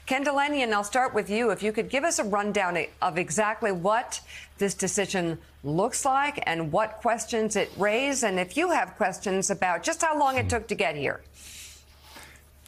Ken Dilanian, I'll start with you. If you could give us a rundown of exactly what this decision looks like and what questions it raised, and if you have questions about just how long it took to get here.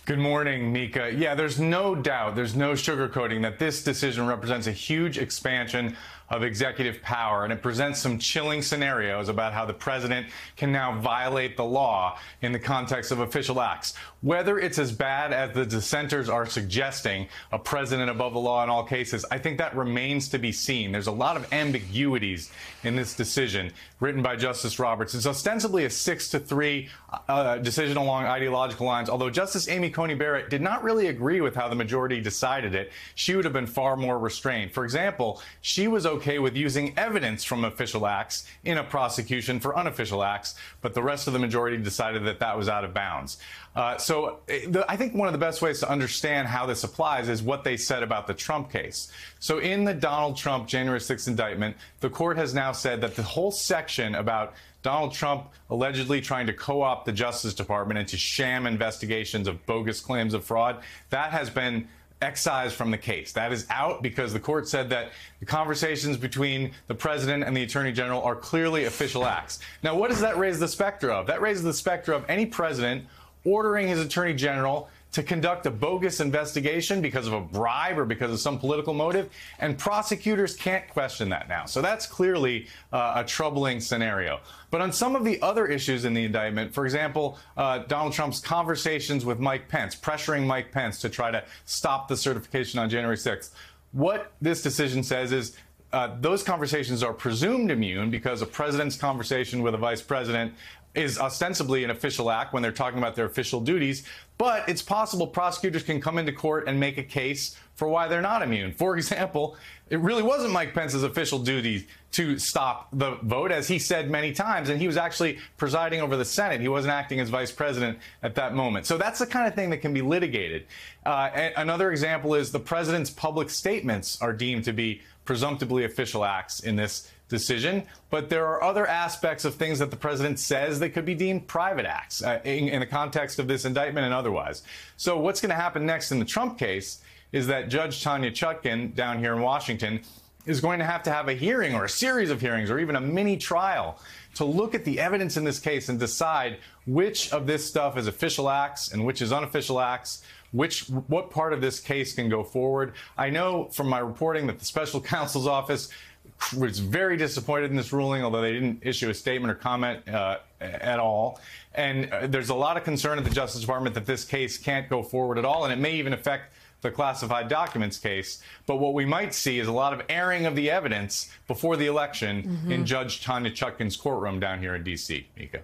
Good morning, Mika. Yeah, there's no doubt, there's no sugarcoating that this decision represents a huge expansion of executive power, and it presents some chilling scenarios about how the president can now violate the law in the context of official acts. Whether it's as bad as the dissenters are suggesting, a president above the law in all cases, I think that remains to be seen. There's a lot of ambiguities in this decision written by Justice Roberts. It's ostensibly a 6-3 decision along ideological lines, although Justice Amy Coney Barrett did not really agree with how the majority decided it. She would have been far more restrained. For example, she was okay with using evidence from official acts in a prosecution for unofficial acts, but the rest of the majority decided that that was out of bounds. I think one of the best ways to understand how this applies is what they said about the Trump case. So in the Donald Trump January 6th indictment, the court has now said that the whole section about Donald Trump allegedly trying to co-opt the Justice Department into sham investigations of bogus claims of fraud, that has been excised from the case. That is out because the court said that the conversations between the president and the attorney general are clearly official acts. Now, what does that raise the specter of? That raises the specter of any president ordering his attorney general to conduct a bogus investigation because of a bribe or because of some political motive, and prosecutors can't question that now. So that's clearly a troubling scenario. But on some of the other issues in the indictment, for example, Donald Trump's conversations with Mike Pence, pressuring Mike Pence to try to stop the certification on January 6th, what this decision says is those conversations are presumed immune because a president's conversation with a vice president is ostensibly an official act when they're talking about their official duties, but it's possible prosecutors can come into court and make a case for why they're not immune. For example, it really wasn't Mike Pence's official duty to stop the vote, as he said many times, and he was actually presiding over the Senate. He wasn't acting as vice president at that moment. So that's the kind of thing that can be litigated. Another example is the president's public statements are deemed to be presumptively official acts in this decision, but there are other aspects of things that the president says that could be deemed private acts in the context of this indictment and otherwise. So what's going to happen next in the Trump case is that Judge Chutkan down here in Washington is going to have a hearing or a series of hearings or even a mini trial to look at the evidence in this case and decide which of this stuff is official acts and which is unofficial acts, what part of this case can go forward. I know from my reporting that the special counsel's office was very disappointed in this ruling, although they didn't issue a statement or comment at all. And there's a lot of concern at the Justice Department that this case can't go forward at all, and it may even affect the classified documents case. But what we might see is a lot of airing of the evidence before the election in Judge Chutkan's courtroom down here in D.C. Mika.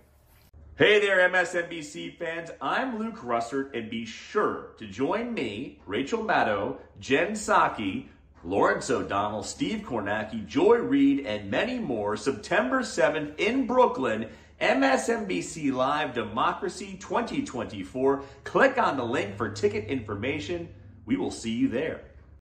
Hey there, MSNBC fans. I'm Luke Russert, and be sure to join me, Rachel Maddow, Jen Psaki, Lawrence O'Donnell, Steve Kornacki, Joy Reid, and many more September 7th in Brooklyn, MSNBC Live Democracy 2024. Click on the link for ticket information. We will see you there.